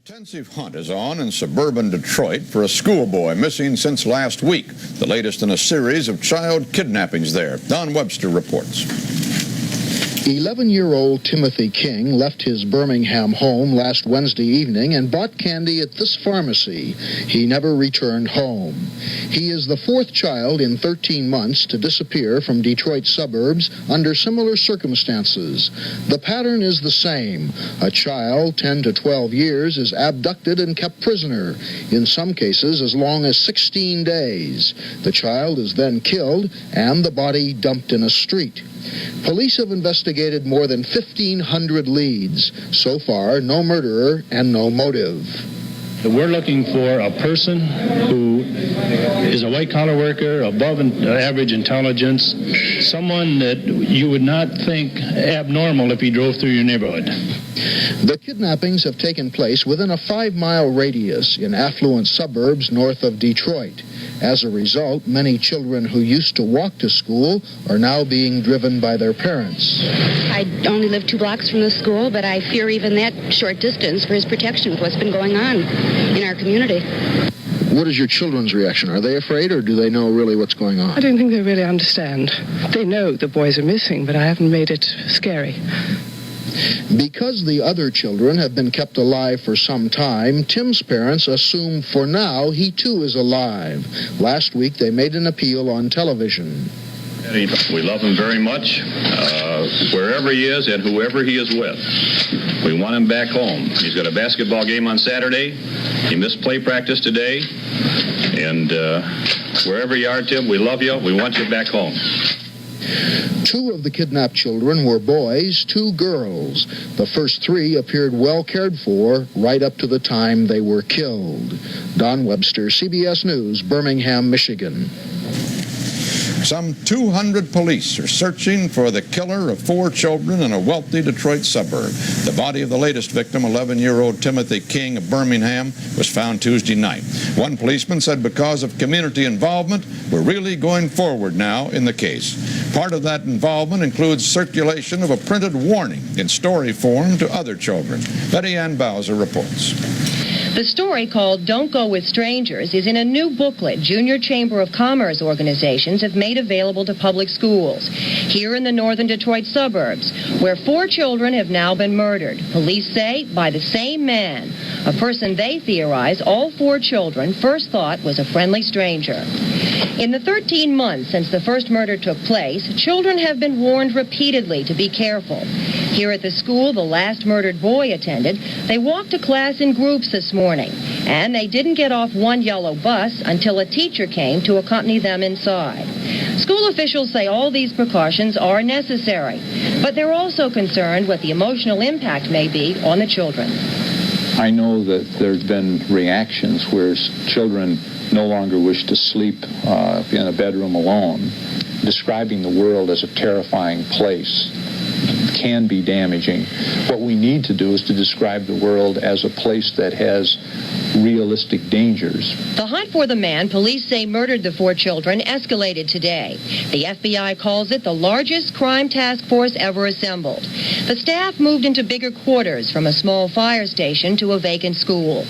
Intensive hunt is on in suburban Detroit for a schoolboy missing since last week, the latest in a series of child kidnappings there. Don Webster reports. 11-year-old Timothy King left his Birmingham home last Wednesday evening and bought candy at this pharmacy. He never returned home. He is the fourth child in 13 months to disappear from Detroit suburbs under similar circumstances. The pattern is the same. A child 10 to 12 years is abducted and kept prisoner, in some cases as long as 16 days. The child is then killed and the body dumped in a street. Police have investigated more than 1,500 leads. So far, no murderer and no motive. We're looking for a person who is a white-collar worker, above average intelligence, someone that you would not think abnormal if he drove through your neighborhood. The kidnappings have taken place within a 5-mile radius in affluent suburbs north of Detroit. As a result, many children who used to walk to school are now being driven by their parents. I only live 2 blocks from the school, but I fear even that short distance for his protection with what's been going on in our community. What is your children's reaction? Are they afraid, or do they know really what's going on? I don't think they really understand. They know the boys are missing, but I haven't made it scary. Because the other children have been kept alive for some time, Tim's parents assume for now he too is alive. Last week they made an appeal on television. We love him very much, wherever he is and whoever he is with. We want him back home. He's got a basketball game on Saturday. He missed play practice today. And wherever you are, Tim, we love you. We want you back home. 2 of the kidnapped children were boys, 2 girls. The first 3 appeared well cared for right up to the time they were killed. Don Webster, CBS News, Birmingham, Michigan. Some 200 police are searching for the killer of 4 children in a wealthy Detroit suburb. The body of the latest victim, 11-year-old Timothy King of Birmingham, was found Tuesday night. One policeman said because of community involvement, we're really going forward now in the case. Part of that involvement includes circulation of a printed warning in story form to other children. Betty Ann Bowser reports. The story, called Don't Go With Strangers, is in a new booklet Junior Chamber of Commerce organizations have made available to public schools. Here in the northern Detroit suburbs, where 4 children have now been murdered, police say by the same man, a person they theorize all 4 children first thought was a friendly stranger. In the 13 months since the first murder took place, children have been warned repeatedly to be careful. Here at the school the last murdered boy attended, they walked to class in groups this morning, and they didn't get off one yellow bus until a teacher came to accompany them inside. School officials say all these precautions are necessary, but they're also concerned what the emotional impact may be on the children. I know that there's been reactions where children no longer wish to sleep in a bedroom alone. Describing the world as a terrifying place can be damaging. What we need to do is to describe the world as a place that has realistic dangers. The hunt for the man police say murdered the 4 children escalated today. The FBI calls it the largest crime task force ever assembled. The staff moved into bigger quarters from a small fire station to a vacant school.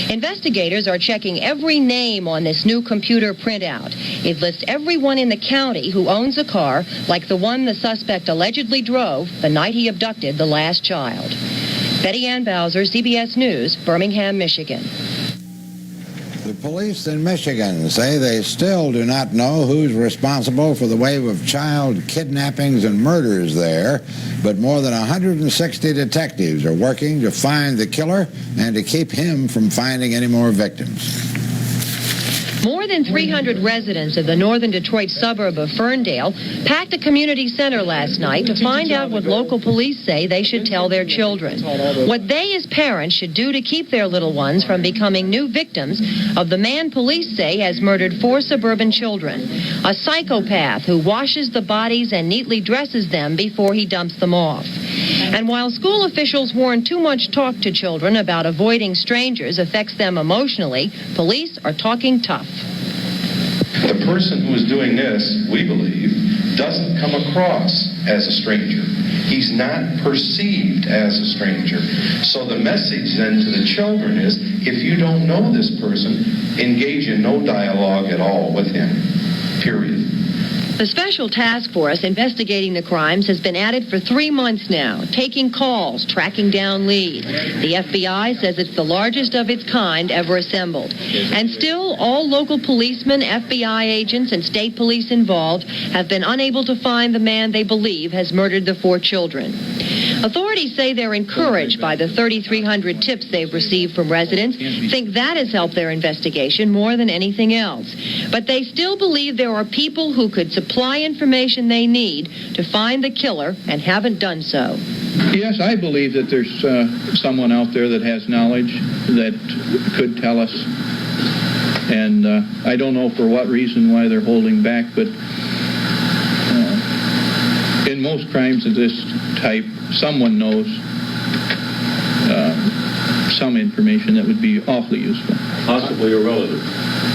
Investigators are checking every name on this new computer printout. It lists everyone in the county who owns a car like the one the suspect allegedly drove the night he abducted the last child. Betty Ann Bowser, CBS News, Birmingham, Michigan. The police in Michigan say they still do not know who's responsible for the wave of child kidnappings and murders there, but more than 160 detectives are working to find the killer and to keep him from finding any more victims. More than 300 residents of the northern Detroit suburb of Ferndale packed a community center last night to find out what local police say they should tell their children. What they as parents should do to keep their little ones from becoming new victims of the man police say has murdered 4 suburban children. A psychopath who washes the bodies and neatly dresses them before he dumps them off. And while school officials warn too much talk to children about avoiding strangers affects them emotionally, police are talking tough. The person who is doing this, we believe, doesn't come across as a stranger. He's not perceived as a stranger. So the message then to the children is, if you don't know this person, engage in no dialogue at all with him, period. The special task force investigating the crimes has been at it for 3 months now, taking calls, tracking down leads. The FBI says it's the largest of its kind ever assembled. And still, all local policemen, FBI agents, and state police involved have been unable to find the man they believe has murdered the 4 children. Authorities say they're encouraged by the 3,300 tips they've received from residents, think that has helped their investigation more than anything else. But they still believe there are people who could supply information they need to find the killer and haven't done so. Yes, I believe that there's someone out there that has knowledge that could tell us. And I don't know for what reason why they're holding back, but in most crimes of this type, someone knows some information that would be awfully useful. Possibly a relative.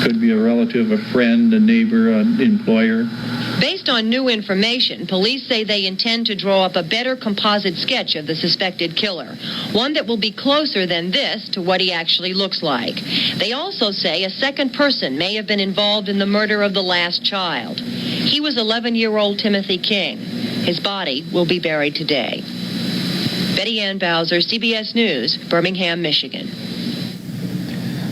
Could be a relative, a friend, a neighbor, an employer. Based on new information, police say they intend to draw up a better composite sketch of the suspected killer, one that will be closer than this to what he actually looks like. They also say a second person may have been involved in the murder of the last child. He was 11-year-old Timothy King. His body will be buried today. Betty Ann Bowser, CBS News, Birmingham, Michigan.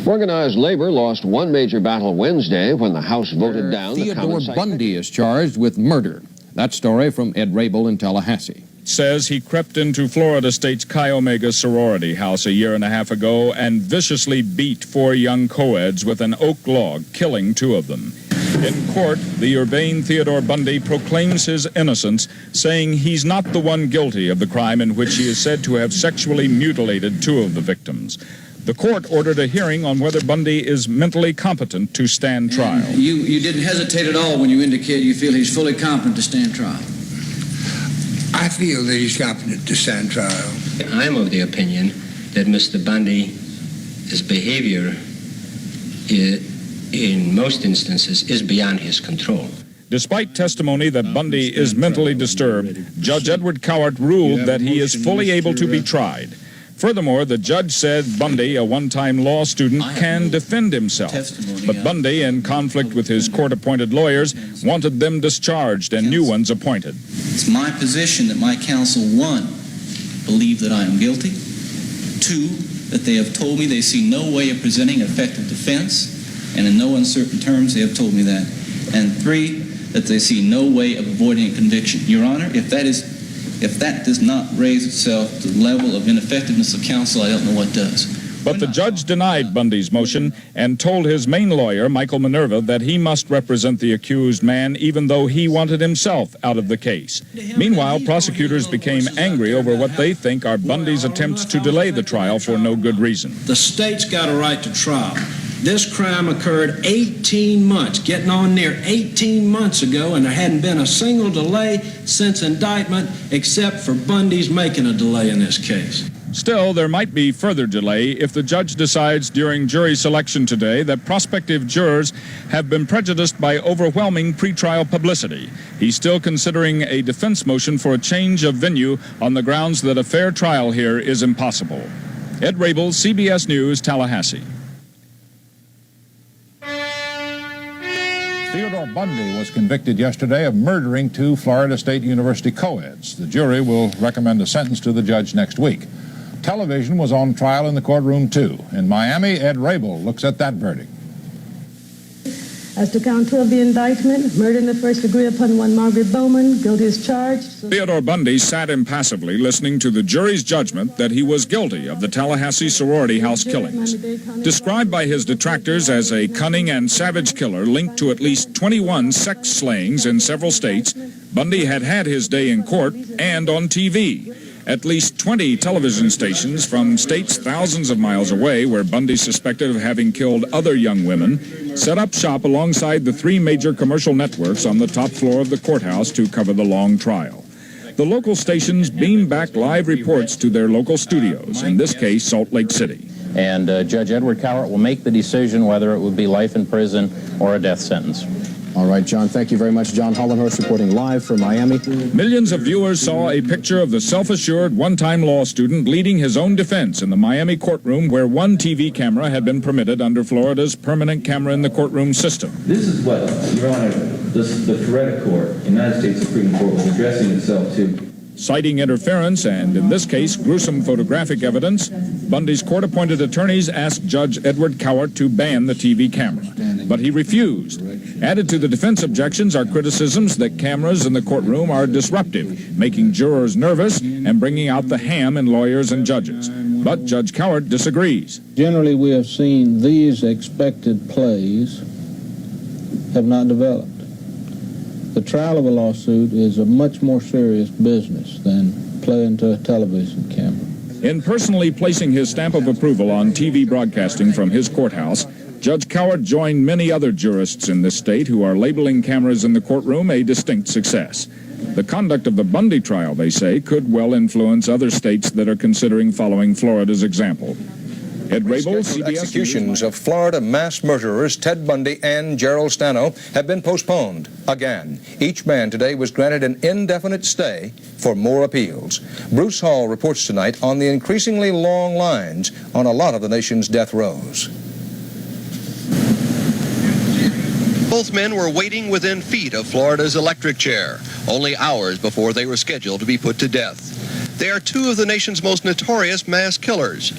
Organized labor lost one major battle Wednesday when the House voted down the Theodore Bundy is charged with murder. That story from Ed Rabel in Tallahassee. Says he crept into Florida State's Chi Omega sorority house a year and a half ago and viciously beat 4 young co-eds with an oak log, killing 2 of them. In court, the urbane Theodore Bundy proclaims his innocence, saying he's not the one guilty of the crime in which he is said to have sexually mutilated 2 of the victims. The court ordered a hearing on whether Bundy is mentally competent to stand trial. You didn't hesitate at all when you indicated you feel he's fully competent to stand trial. I feel that he's competent to stand trial. I'm of the opinion that Mr. Bundy's behavior in most instances is beyond his control. Despite testimony that Bundy is mentally disturbed, Judge Edward Cowart ruled that he is fully able to be tried. Furthermore, the judge said Bundy, a one-time law student, can defend himself. But Bundy, in conflict with his court-appointed lawyers, wanted them discharged and new ones appointed. It's my position that my counsel, 1, believe that I am guilty, 2, that they have told me they see no way of presenting an effective defense, and in no uncertain terms they have told me that, and 3, that they see no way of avoiding a conviction. Your Honor, if that does not raise itself to the level of ineffectiveness of counsel, I don't know what does. But the judge denied Bundy's motion and told his main lawyer, Michael Minerva, that he must represent the accused man even though he wanted himself out of the case. Meanwhile, prosecutors became angry over what they think are Bundy's attempts to delay the trial for no good reason. The state's got a right to trial. This crime occurred 18 months, getting on near 18 months ago, and there hadn't been a single delay since indictment except for Bundy's making a delay in this case. Still, there might be further delay if the judge decides during jury selection today that prospective jurors have been prejudiced by overwhelming pretrial publicity. He's still considering a defense motion for a change of venue on the grounds that a fair trial here is impossible. Ed Rabel, CBS News, Tallahassee. Theodore Bundy was convicted yesterday of murdering 2 Florida State University co-eds. The jury will recommend a sentence to the judge next week. Television was on trial in the courtroom, too. In Miami, Ed Rabel looks at that verdict. As to count 2 of the indictment, murder in the first degree upon one Margaret Bowman, guilty as charged. Theodore Bundy sat impassively listening to the jury's judgment that he was guilty of the Tallahassee sorority house killings. Described by his detractors as a cunning and savage killer linked to at least 21 sex slayings in several states, Bundy had had his day in court and on TV. At least 20 television stations from states thousands of miles away where Bundy suspected of having killed other young women set up shop alongside the 3 major commercial networks on the top floor of the courthouse to cover the long trial. The local stations beamed back live reports to their local studios, in this case, Salt Lake City. And Judge Edward Cowart will make the decision whether it would be life in prison or a death sentence. All right, John, thank you very much. John Hollenhorst reporting live from Miami. Millions of viewers saw a picture of the self-assured one-time law student leading his own defense in the Miami courtroom where one TV camera had been permitted under Florida's permanent camera in the courtroom system. This is what, Your Honor, the Feretta Court, United States Supreme Court, was addressing itself to. Citing interference and, in this case, gruesome photographic evidence, Bundy's court-appointed attorneys asked Judge Edward Cowart to ban the TV camera. But he refused. Added to the defense objections are criticisms that cameras in the courtroom are disruptive, making jurors nervous and bringing out the ham in lawyers and judges. But Judge Cowart disagrees. Generally, we have seen these expected plays have not developed. The trial of a lawsuit is a much more serious business than playing to a television camera. In personally placing his stamp of approval on TV broadcasting from his courthouse, Judge Cowart joined many other jurists in this state who are labeling cameras in the courtroom a distinct success. The conduct of the Bundy trial, they say, could well influence other states that are considering following Florida's example. Ed Rabel, CBS executions of Florida mass murderers Ted Bundy and Gerald Stano have been postponed again. Each man today was granted an indefinite stay for more appeals. Bruce Hall reports tonight on the increasingly long lines on a lot of the nation's death rows. Both men were waiting within feet of Florida's electric chair, only hours before they were scheduled to be put to death. They are two of the nation's most notorious mass killers.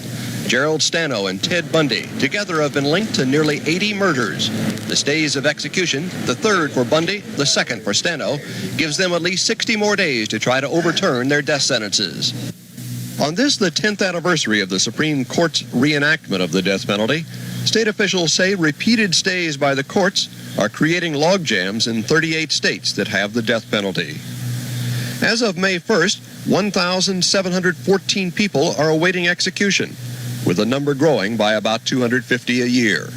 Gerald Stano and Ted Bundy together have been linked to nearly 80 murders. The stays of execution, the third for Bundy, the second for Stano, gives them at least 60 more days to try to overturn their death sentences. On this, the 10th anniversary of the Supreme Court's reenactment of the death penalty, state officials say repeated stays by the courts are creating logjams in 38 states that have the death penalty. As of May 1st, 1,714 people are awaiting execution, with the number growing by about 250 a year.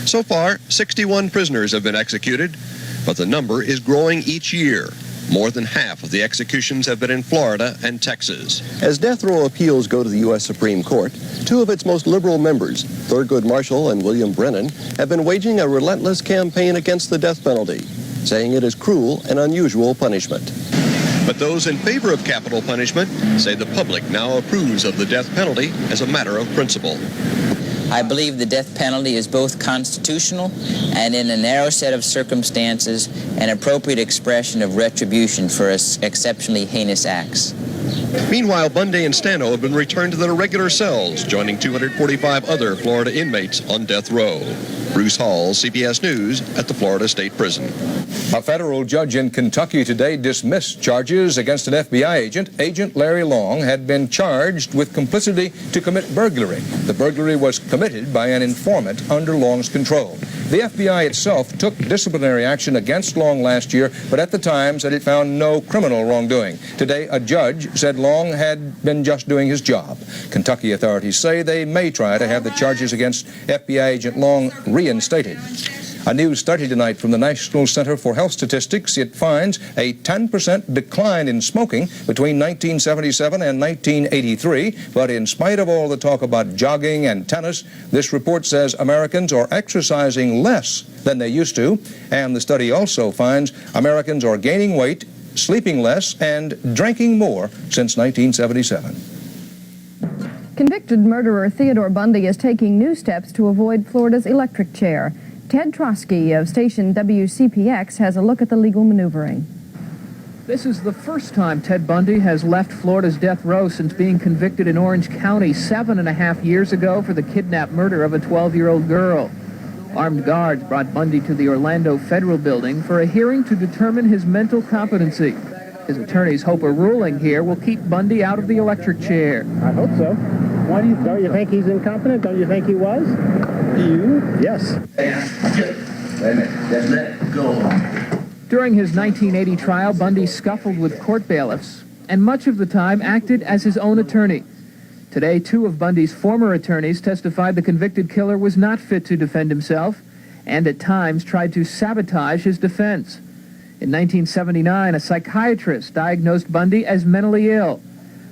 So far, 61 prisoners have been executed, but the number is growing each year. More than half of the executions have been in Florida and Texas. As death row appeals go to the U.S. Supreme Court, two of its most liberal members, Thurgood Marshall and William Brennan, have been waging a relentless campaign against the death penalty, saying it is cruel and unusual punishment. But those in favor of capital punishment say the public now approves of the death penalty as a matter of principle. I believe the death penalty is both constitutional and, in a narrow set of circumstances, an appropriate expression of retribution for exceptionally heinous acts. Meanwhile, Bundy and Stano have been returned to their regular cells, joining 245 other Florida inmates on death row. Bruce Hall, CBS News, at the Florida State Prison. A federal judge in Kentucky today dismissed charges against an FBI agent. Agent Larry Long had been charged with complicity to commit burglary. The burglary was committed by an informant under Long's control. The FBI itself took disciplinary action against Long last year, but at the time said it found no criminal wrongdoing. Today, a judge said Long had been just doing his job. Kentucky authorities say they may try to have the charges against FBI agent Long reinstated. A new study tonight from the National Center for Health Statistics, it finds a 10% decline in smoking between 1977 and 1983. But in spite of all the talk about jogging and tennis, this report says Americans are exercising less than they used to. And the study also finds Americans are gaining weight, sleeping less, and drinking more since 1977. Convicted murderer Theodore Bundy is taking new steps to avoid Florida's electric chair. Ted Trotsky of station WCPX has a look at the legal maneuvering. This is the first time Ted Bundy has left Florida's death row since being convicted in Orange County 7.5 years ago for the kidnapped murder of a 12-year-old girl. Armed guards brought Bundy to the Orlando Federal Building for a hearing to determine his mental competency. His attorneys hope a ruling here will keep Bundy out of the electric chair. I hope so. Why don't you think he's incompetent? Don't you think he was? You? Yes. Wait a minute. Just let go. During his 1980 trial, Bundy scuffled with court bailiffs and much of the time acted as his own attorney. Today, two of Bundy's former attorneys testified the convicted killer was not fit to defend himself and at times tried to sabotage his defense. In 1979, a psychiatrist diagnosed Bundy as mentally ill.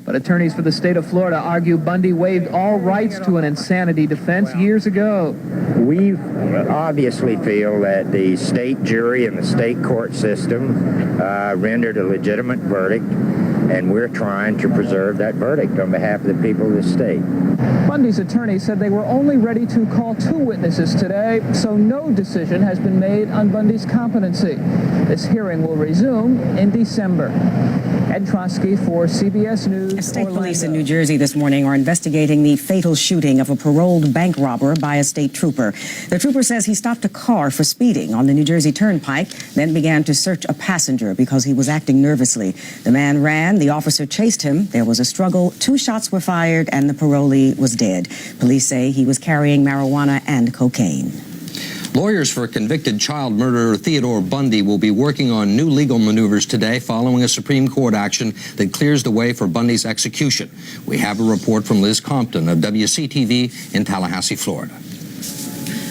But attorneys for the state of Florida argue Bundy waived all rights to an insanity defense years ago. We obviously feel that the state jury and the state court system rendered a legitimate verdict, and we're trying to preserve that verdict on behalf of the people of the state. Bundy's attorney said they were only ready to call 2 witnesses today, so no decision has been made on Bundy's competency. This hearing will resume in December. Ed Trosky for CBS News. State police in New Jersey this morning are investigating the fatal shooting of a paroled bank robber by a state trooper. The trooper says he stopped a car for speeding on the New Jersey Turnpike, then began to search a passenger because he was acting nervously. The man ran, the officer chased him, there was a struggle, 2 shots were fired, and the parolee was dead. Police say he was carrying marijuana and cocaine. Lawyers for convicted child murderer Theodore Bundy will be working on new legal maneuvers today following a Supreme Court action that clears the way for Bundy's execution. We have a report from Liz Compton of WCTV in Tallahassee, Florida.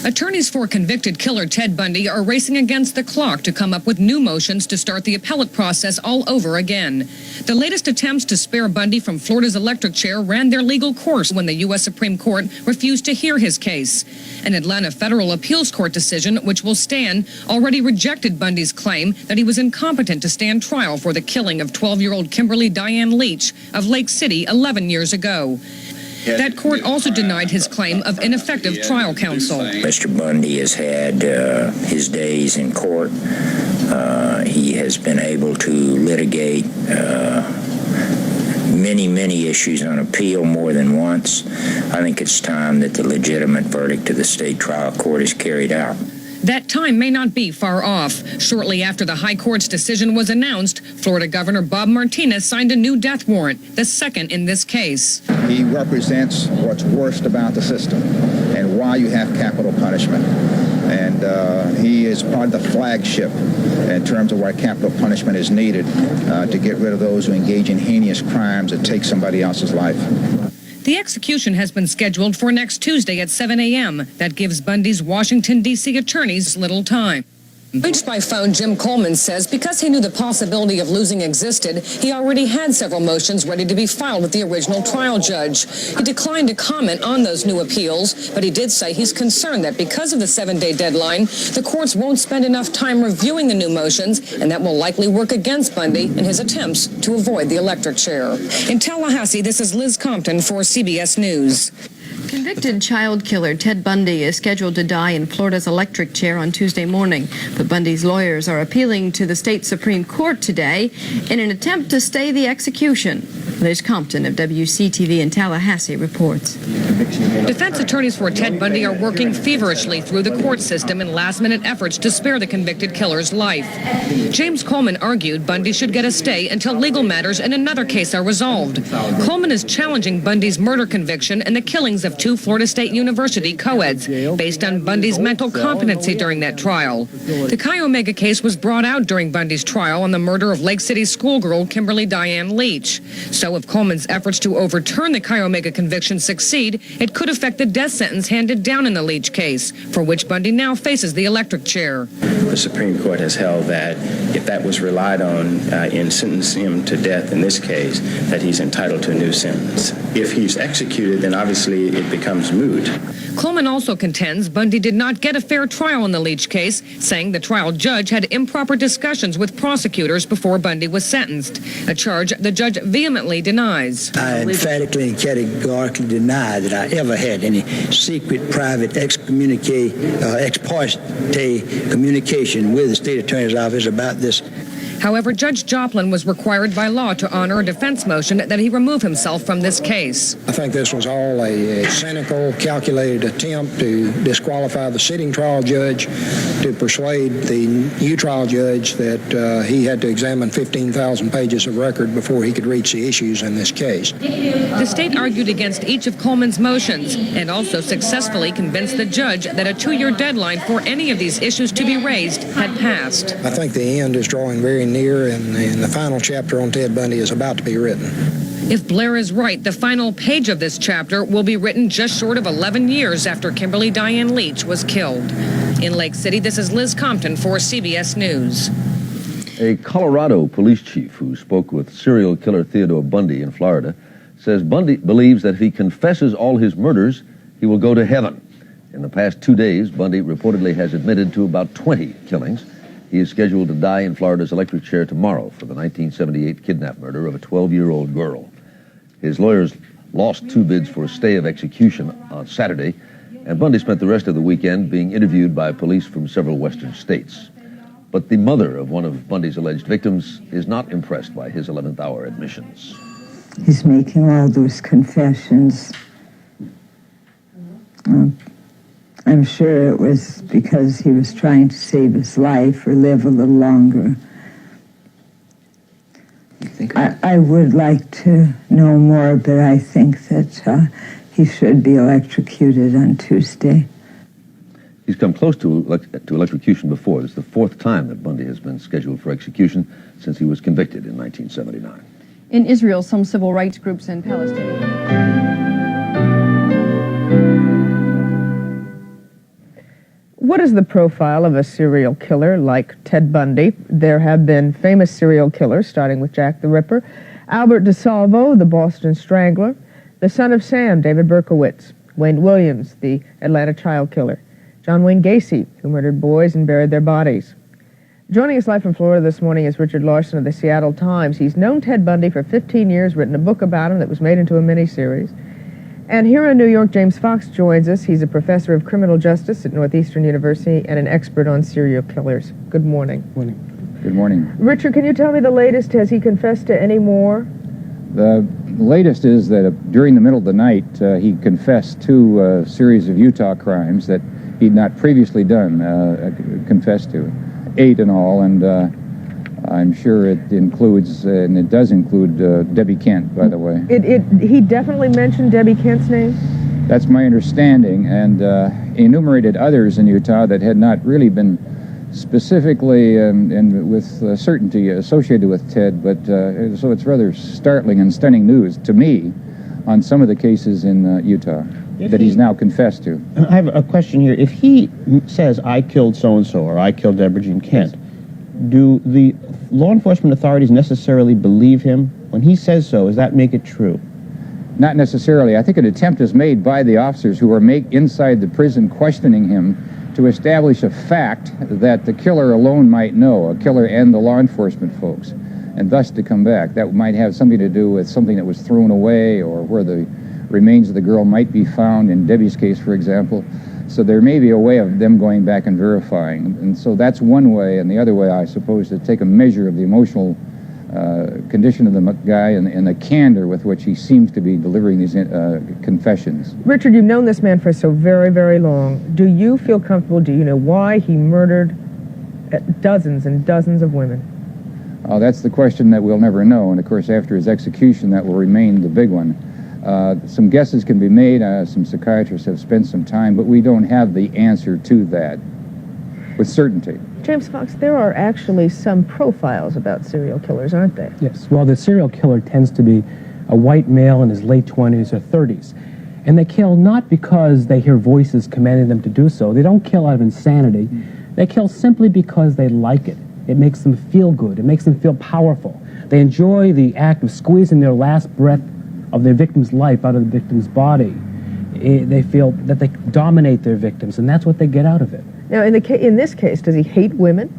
Attorneys for convicted killer Ted Bundy are racing against the clock to come up with new motions to start the appellate process all over again. The latest attempts to spare Bundy from Florida's electric chair ran their legal course when the U.S. Supreme Court refused to hear his case. An Atlanta federal appeals court decision, which will stand, already rejected Bundy's claim that he was incompetent to stand trial for the killing of 12-year-old Kimberly Diane Leach of Lake City 11 years ago. That court also denied his claim of ineffective trial counsel. Mr. Bundy has had his days in court. He has been able to litigate many issues on appeal more than once. I think it's time that the legitimate verdict of the state trial court is carried out. That time may not be far off. Shortly after the High Court's decision was announced, Florida Governor Bob Martinez signed a new death warrant, the second in this case. He represents what's worst about the system and why you have capital punishment. And he is part of the flagship in terms of why capital punishment is needed to get rid of those who engage in heinous crimes that take somebody else's life. The execution has been scheduled for next Tuesday at 7 a.m. That gives Bundy's Washington, D.C. attorneys little time. Reached by phone, Jim Coleman says because he knew the possibility of losing existed, he already had several motions ready to be filed with the original trial judge. He declined to comment on those new appeals, but he did say he's concerned that because of the 7-day deadline, the courts won't spend enough time reviewing the new motions, and that will likely work against Bundy in his attempts to avoid the electric chair. In Tallahassee, this is Liz Compton for CBS News. Convicted child killer Ted Bundy is scheduled to die in Florida's electric chair on Tuesday morning, but Bundy's lawyers are appealing to the state Supreme Court today in an attempt to stay the execution. Liz Compton of WCTV in Tallahassee reports. Defense attorneys for Ted Bundy are working feverishly through the court system in last-minute efforts to spare the convicted killer's life. James Coleman argued Bundy should get a stay until legal matters in another case are resolved. Coleman is challenging Bundy's murder conviction and the killings of 2 Florida State University co-eds based on Bundy's mental competency during that trial. The Chi Omega case was brought out during Bundy's trial on the murder of Lake City schoolgirl Kimberly Diane Leach. So if Coleman's efforts to overturn the Chi Omega conviction succeed, it could affect the death sentence handed down in the Leach case, for which Bundy now faces the electric chair. The Supreme Court has held that if that was relied on in sentencing him to death in this case, that he's entitled to a new sentence. If he's executed, then obviously it becomes moot. Coleman also contends Bundy did not get a fair trial in the Leach case, saying the trial judge had improper discussions with prosecutors before Bundy was sentenced, a charge the judge vehemently denies. I emphatically and categorically deny that I ever had any secret, private, ex parte communication with the state attorney's office about this. However, Judge Joplin was required by law to honor a defense motion that he remove himself from this case. I think this was all a cynical, calculated attempt to disqualify the sitting trial judge, to persuade the new trial judge that he had to examine 15,000 pages of record before he could reach the issues in this case. The state argued against each of Coleman's motions and also successfully convinced the judge that a 2-year deadline for any of these issues to be raised had passed. I think the end is drawing very near, and the final chapter on Ted Bundy is about to be written. If Blair is right, the final page of this chapter will be written just short of 11 years after Kimberly Diane Leach was killed. In Lake City, this is Liz Compton for CBS News. A Colorado police chief who spoke with serial killer Theodore Bundy in Florida says Bundy believes that if he confesses all his murders, he will go to heaven. In the past 2 days, Bundy reportedly has admitted to about 20 killings. He is scheduled to die in Florida's electric chair tomorrow for the 1978 kidnap murder of a 12-year-old girl. His lawyers lost 2 bids for a stay of execution on Saturday, and Bundy spent the rest of the weekend being interviewed by police from several western states. But the mother of one of Bundy's alleged victims is not impressed by his 11th hour admissions. He's making all those confessions. I'm sure it was because he was trying to save his life or live a little longer. I would like to know more, but I think that he should be electrocuted on Tuesday. He's come close to electrocution before. This is the 4th time that Bundy has been scheduled for execution since he was convicted in 1979. In Israel, some civil rights groups in Palestine. What is the profile of a serial killer like Ted Bundy? There have been famous serial killers, starting with Jack the Ripper, Albert DeSalvo, the Boston Strangler, the son of Sam, David Berkowitz, Wayne Williams, the Atlanta child killer, John Wayne Gacy, who murdered boys and buried their bodies. Joining us live from Florida this morning is Richard Larson of the Seattle Times. He's known Ted Bundy for 15 years, written a book about him that was made into a miniseries. And here in New York, James Fox joins us. He's a professor of criminal justice at Northeastern University and an expert on serial killers. Good morning. Good morning. Richard, can you tell me the latest? Has he confessed to any more? The latest is that during the middle of the night, he confessed to a series of Utah crimes that he'd not previously done, confessed to. 8 in all, and I'm sure it includes, and it does include Debbie Kent, by the way. He definitely mentioned Debbie Kent's name? That's my understanding, and enumerated others in Utah that had not really been specifically and with certainty associated with Ted, but so it's rather startling and stunning news to me on some of the cases in Utah that he's now confessed to. I have a question here. If he says, I killed so-and-so, or I killed Deborah Jean Kent, do the law enforcement authorities necessarily believe him? When he says so, does that make it true? Not necessarily. I think an attempt is made by the officers who are inside the prison questioning him to establish a fact that the killer alone might know, a killer and the law enforcement folks, and thus to come back. That might have something to do with something that was thrown away or where the remains of the girl might be found, in Debbie's case, for example. So there may be a way of them going back and verifying. And so that's one way, and the other way, I suppose, to take a measure of the emotional condition of the guy and the candor with which he seems to be delivering these confessions. Richard, you've known this man for so very, very long. Do you feel comfortable, do you know why he murdered dozens and dozens of women? That's the question that we'll never know, and of course after his execution that will remain the big one. Some guesses can be made, some psychiatrists have spent some time, but we don't have the answer to that with certainty. James Fox, there are actually some profiles about serial killers, aren't there? Yes, well, the serial killer tends to be a white male in his late 20s or 30s. And they kill not because they hear voices commanding them to do so. They don't kill out of insanity. They kill simply because they like it. It makes them feel good. It makes them feel powerful. They enjoy the act of squeezing their last breath of their victim's life out of the victim's body. They feel that they dominate their victims, and that's what they get out of it. Now, in this case, does he hate women?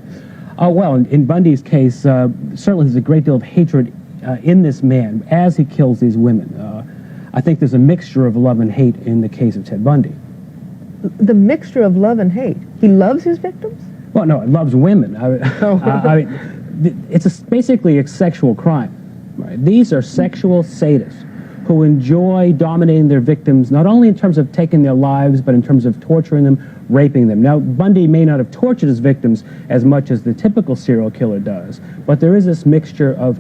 Well, in Bundy's case, certainly there's a great deal of hatred in this man as he kills these women. I think there's a mixture of love and hate in the case of Ted Bundy. The mixture of love and hate? He loves his victims? Well, no, he loves women. It's basically a sexual crime. Right? These are sexual sadists who enjoy dominating their victims, not only in terms of taking their lives, but in terms of torturing them, raping them. Now, Bundy may not have tortured his victims as much as the typical serial killer does, but there is this mixture of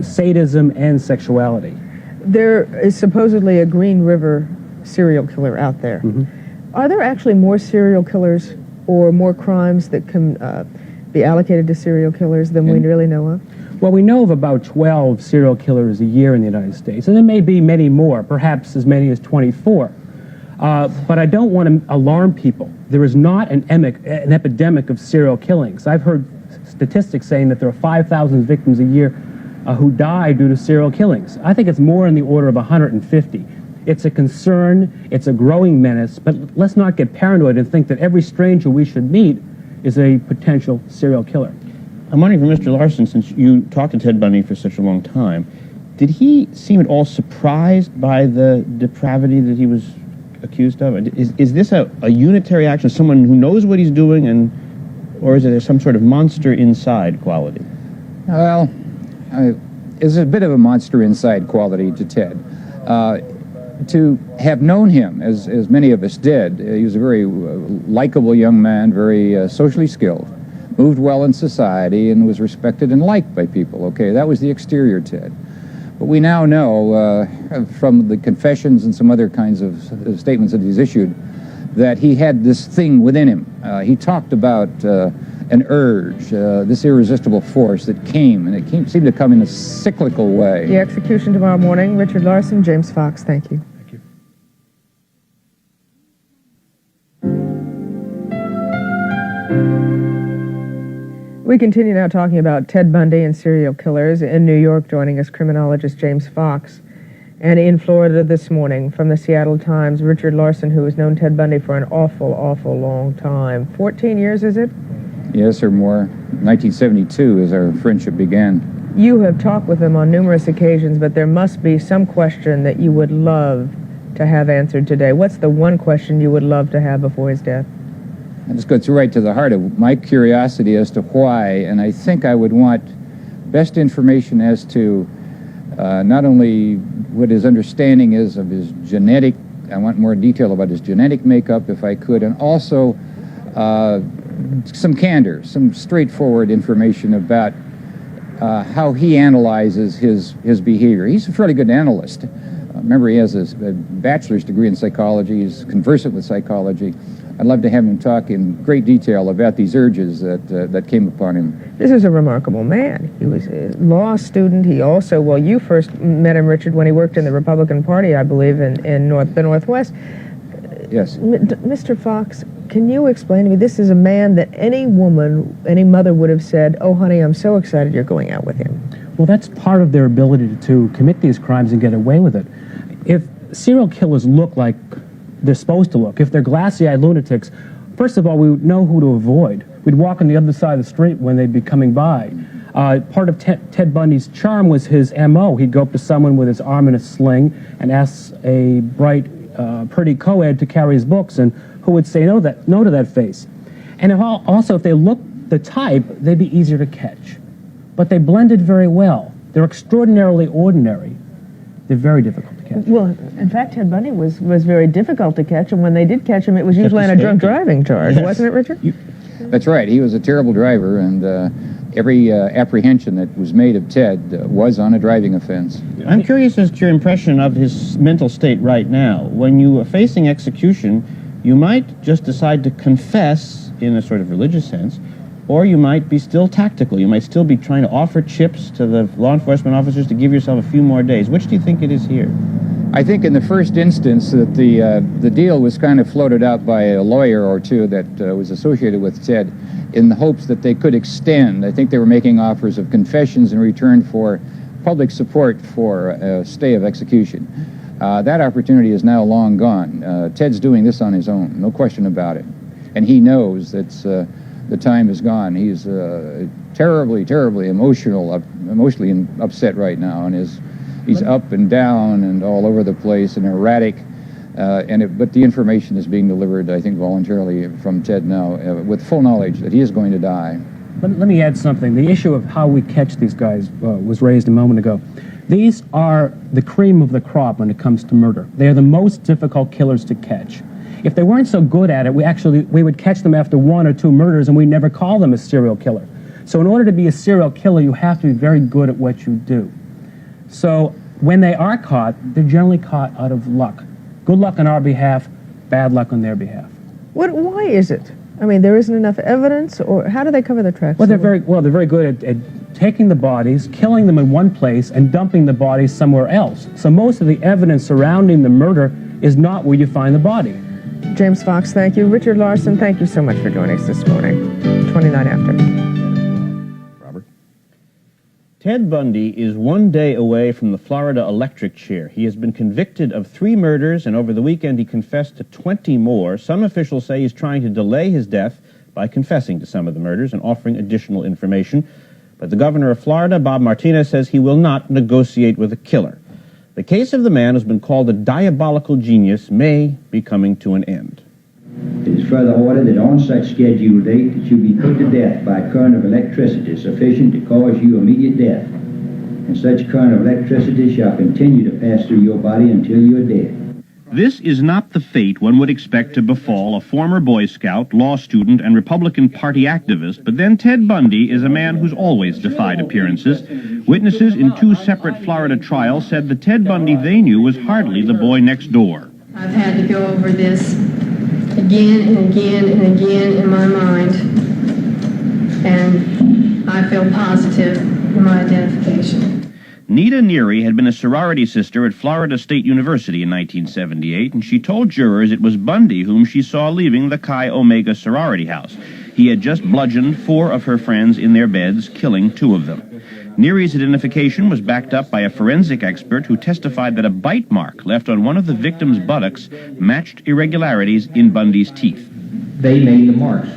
sadism and sexuality. There is supposedly a Green River serial killer out there. Are there actually more serial killers or more crimes that can be allocated to serial killers than we really know of? Well, we know of about 12 serial killers a year in the United States, and there may be many more, perhaps as many as 24. But I don't want to alarm people. There is not an epidemic of serial killings. I've heard statistics saying that there are 5,000 victims a year who die due to serial killings. I think it's more in the order of 150. It's a concern, it's a growing menace, but let's not get paranoid and think that every stranger we should meet is a potential serial killer. I'm wondering for Mr. Larson, since you talked to Ted Bundy for such a long time, did he seem at all surprised by the depravity that he was accused of? Is this a unitary action, someone who knows what he's doing, or is there some sort of monster inside quality? Well, there's a bit of a monster inside quality to Ted. To have known him, as many of us did, he was a very likable young man, very socially skilled, moved well in society, and was respected and liked by people. Okay, that was the exterior Ted. But we now know from the confessions and some other kinds of statements that he's issued that he had this thing within him. He talked about an urge, this irresistible force that came, and it seemed to come in a cyclical way. The execution tomorrow morning. Richard Larson, James Fox, thank you. Thank you. We continue now talking about Ted Bundy and serial killers. In New York, joining us, criminologist James Fox. And in Florida this morning, from the Seattle Times, Richard Larson, who has known Ted Bundy for an awful, awful long time. 14 years, is it? Yes, or more. 1972 as our friendship began. You have talked with him on numerous occasions, but there must be some question that you would love to have answered today. What's the one question you would love to have before his death? This goes right to the heart of my curiosity as to why, and I think I would want best information as to not only what his understanding is of his genetic, I want more detail about his genetic makeup if I could, and also some candor, some straightforward information about how he analyzes his behavior. He's a fairly good analyst. Remember, he has a bachelor's degree in psychology. He's conversant with psychology. I'd love to have him talk in great detail about these urges that came upon him. This is a remarkable man. He was a law student. He also, well, you first met him, Richard, when he worked in the Republican Party, I believe, in the Northwest. Yes. Mr. Fox, can you explain to me, this is a man that any woman, any mother would have said, oh, honey, I'm so excited you're going out with him. Well, that's part of their ability to commit these crimes and get away with it. If serial killers look like they're supposed to look, if they're glassy-eyed lunatics, first of all, we would know who to avoid. We'd walk on the other side of the street when they'd be coming by. Part of Ted Bundy's charm was his M.O. He'd go up to someone with his arm in a sling and ask a bright, pretty co-ed to carry his books, and who would say no to that face. And if they looked the type, they'd be easier to catch. But they blended very well. They're extraordinarily ordinary. They're very difficult to catch. Well, in fact, Ted Bundy was very difficult to catch, and when they did catch him, it was usually on a drunk driving charge, wasn't it, Richard? That's right. He was a terrible driver, and every apprehension that was made of Ted was on a driving offense. I'm curious as to your impression of his mental state right now. When you are facing execution, you might just decide to confess in a sort of religious sense, or you might be still tactical. You might still be trying to offer chips to the law enforcement officers to give yourself a few more days. Which do you think it is here? I think in the first instance that the deal was kind of floated out by a lawyer or two that was associated with Ted in the hopes that they could extend. I think they were making offers of confessions in return for public support for a stay of execution. That opportunity is now long gone. Ted's doing this on his own, no question about it. And he knows that the time is gone. He's terribly, terribly emotionally upset right now, and he's up and down and all over the place and erratic. But the information is being delivered, I think, voluntarily from Ted now, with full knowledge that he is going to die. Let me add something. The issue of how we catch these guys was raised a moment ago. These are the cream of the crop when it comes to murder. They are the most difficult killers to catch. If they weren't so good at it, we would catch them after one or two murders, and we never call them a serial killer. So in order to be a serial killer, you have to be very good at what you do. So when they are caught, they're generally caught out of luck. Good luck on our behalf, bad luck on their behalf. Why is it? I mean, there isn't enough evidence, or how do they cover their tracks? Well, they're very good at taking the bodies, killing them in one place, and dumping the bodies somewhere else. So most of the evidence surrounding the murder is not where you find the body. James Fox, thank you. Richard Larson, thank you so much for joining us this morning. 29 after. Ted Bundy is 1 day away from the Florida electric chair. He has been convicted of 3 murders, and over the weekend he confessed to 20 more. Some officials say he's trying to delay his death by confessing to some of the murders and offering additional information. But the governor of Florida, Bob Martinez, says he will not negotiate with a killer. The case of the man who's been called a diabolical genius may be coming to an end. It is further ordered that on such scheduled date that you be put to death by a current of electricity sufficient to cause you immediate death, and such current of electricity shall continue to pass through your body until you are dead. This is not the fate one would expect to befall a former Boy Scout, law student, and Republican Party activist, but then Ted Bundy is a man who's always defied appearances. Witnesses in 2 separate Florida trials said the Ted Bundy they knew was hardly the boy next door. I've had to go over this again and again and again in my mind, and I feel positive in my identification. Nita Neary had been a sorority sister at Florida State University in 1978, and she told jurors it was Bundy whom she saw leaving the Chi Omega sorority house. He had just bludgeoned 4 of her friends in their beds, killing 2 of them. Neary's identification was backed up by a forensic expert who testified that a bite mark left on one of the victim's buttocks matched irregularities in Bundy's teeth. They made the marks.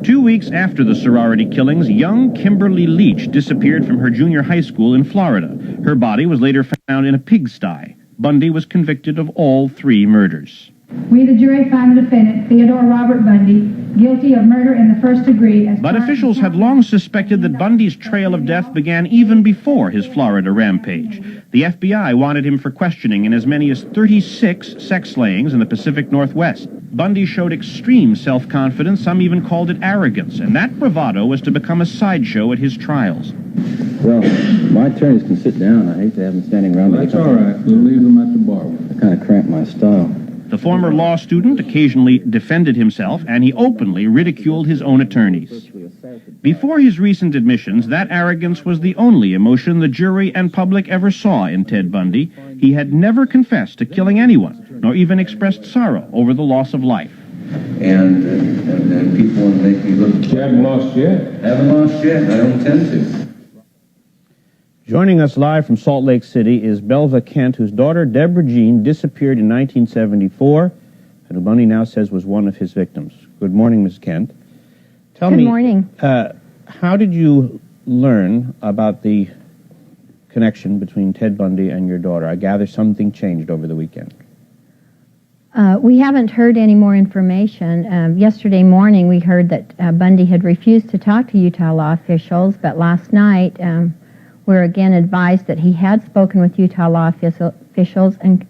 2 weeks after the sorority killings, young Kimberly Leach disappeared from her junior high school in Florida. Her body was later found in a pigsty. Bundy was convicted of all 3 murders. We, the jury, find the defendant, Theodore Robert Bundy, guilty of murder in the first degree. But officials had long suspected that Bundy's trail of death began even before his Florida rampage. The FBI wanted him for questioning in as many as 36 sex slayings in the Pacific Northwest. Bundy showed extreme self-confidence, some even called it arrogance, and that bravado was to become a sideshow at his trials. Well, my attorneys can sit down. I hate to have them standing around. That's all right. We'll leave them at the bar. I kind of cramp my style. The former law student occasionally defended himself, and he openly ridiculed his own attorneys. Before his recent admissions, that arrogance was the only emotion the jury and public ever saw in Ted Bundy. He had never confessed to killing anyone, nor even expressed sorrow over the loss of life. And people want to make me look... You haven't lost yet? Haven't lost yet. I don't intend to. Joining us live from Salt Lake City is Belva Kent, whose daughter, Deborah Jean, disappeared in 1974, and who Bundy now says was one of his victims. Good morning, Ms. Kent. Tell me, Good morning. How did you learn about the connection between Ted Bundy and your daughter? I gather something changed over the weekend. We haven't heard any more information. Yesterday morning, we heard that Bundy had refused to talk to Utah law officials, but last night, we're again advised that he had spoken with Utah law officials and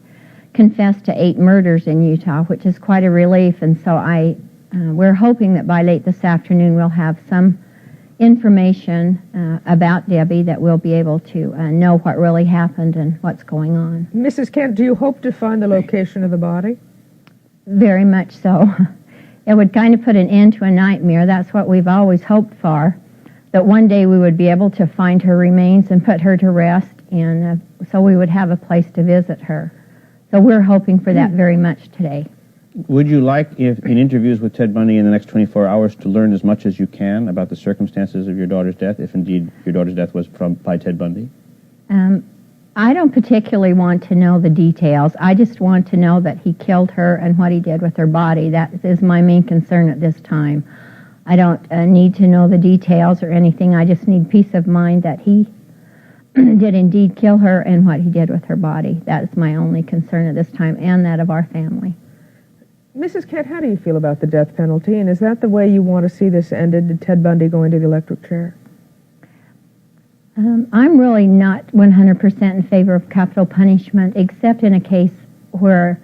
confessed to 8 murders in Utah, which is quite a relief. And so we're hoping that by late this afternoon we'll have some information about Debbie, that we'll be able to know what really happened and what's going on. Mrs. Kent, do you hope to find the location of the body? Very much so. It would kind of put an end to a nightmare. That's what we've always hoped for, that one day we would be able to find her remains and put her to rest, and so we would have a place to visit her. So we're hoping for that very much today. Would you like, if in interviews with Ted Bundy in the next 24 hours, to learn as much as you can about the circumstances of your daughter's death, if indeed your daughter's death was by Ted Bundy? I don't particularly want to know the details. I just want to know that he killed her and what he did with her body. That is my main concern at this time. I don't need to know the details or anything. I just need peace of mind that he did indeed kill her and what he did with her body. That is my only concern at this time, and that of our family. Mrs. Kent, how do you feel about the death penalty, and is that the way you want to see this ended, did Ted Bundy go into the electric chair? I'm really not 100% in favor of capital punishment, except in a case where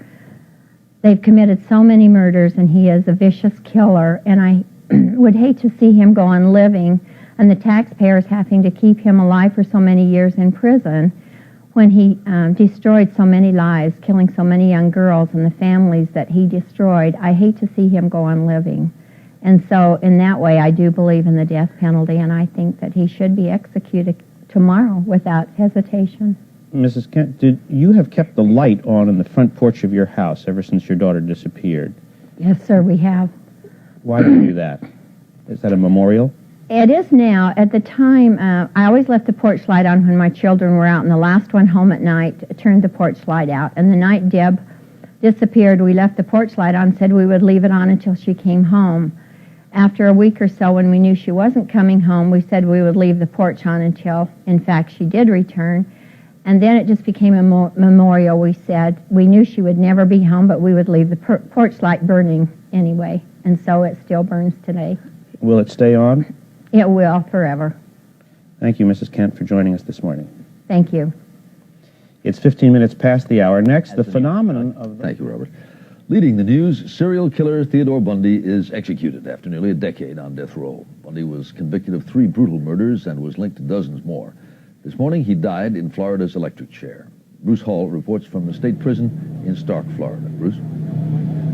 they've committed so many murders and he is a vicious killer, and I would hate to see him go on living and the taxpayers having to keep him alive for so many years in prison when he destroyed so many lives, killing so many young girls and the families that he destroyed. I hate to see him go on living. And so in that way, I do believe in the death penalty, and I think that he should be executed tomorrow without hesitation. Mrs. Kent, did you have kept the light on in the front porch of your house ever since your daughter disappeared? Yes, sir, we have. Why did you do that? Is that a memorial? It is now. At the time, I always left the porch light on when my children were out, and the last one home at night turned the porch light out. And the night Deb disappeared, we left the porch light on, said we would leave it on until she came home. After a week or so, when we knew she wasn't coming home, we said we would leave the porch on until, in fact, she did return. And then it just became a memorial. We said we knew she would never be home, but we would leave the porch light burning anyway. And so it still burns today. Will it stay on? It will, forever. Thank you, Mrs. Kent, for joining us this morning. Thank you. It's 15 minutes past the hour. Next, the phenomenon of... Thank you, Robert. Leading the news, serial killer Theodore Bundy is executed after nearly a decade on death row. Bundy was convicted of 3 brutal murders and was linked to dozens more. This morning, he died in Florida's electric chair. Bruce Hall reports from the state prison in Stark, Florida. Bruce?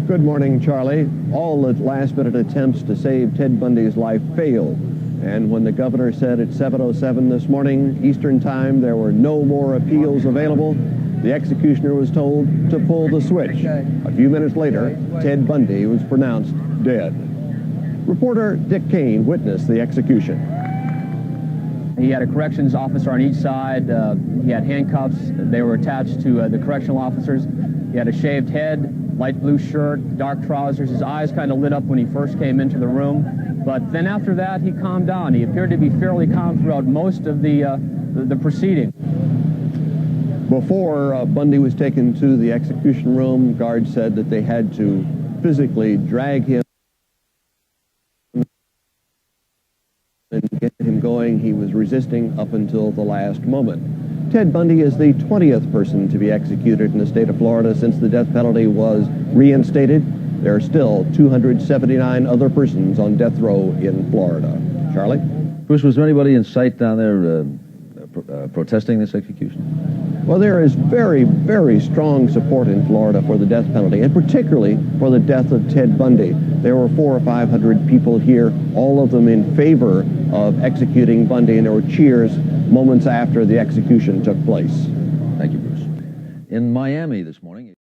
Good morning, Charlie. All the last-minute attempts to save Ted Bundy's life failed. And when the governor said at 7:07 this morning, Eastern Time, there were no more appeals available, the executioner was told to pull the switch. A few minutes later, Ted Bundy was pronounced dead. Reporter Dick Kane witnessed the execution. He had a corrections officer on each side. He had handcuffs. They were attached to the correctional officers. He had a shaved head, light blue shirt, dark trousers. His eyes kind of lit up when he first came into the room. But then after that, he calmed down. He appeared to be fairly calm throughout most of the proceeding. Before Bundy was taken to the execution room, guards said that they had to physically drag him and get him going. He was resisting up until the last moment. Ted Bundy is the 20th person to be executed in the state of Florida since the death penalty was reinstated. There are still 279 other persons on death row in Florida. Charlie? Bruce, was there anybody in sight down there protesting this execution? Well, there is very, very strong support in Florida for the death penalty, and particularly for the death of Ted Bundy. There were 400 or 500 people here, all of them in favor of executing Bundy, and there were cheers moments after the execution took place. Thank you, Bruce. In Miami this morning,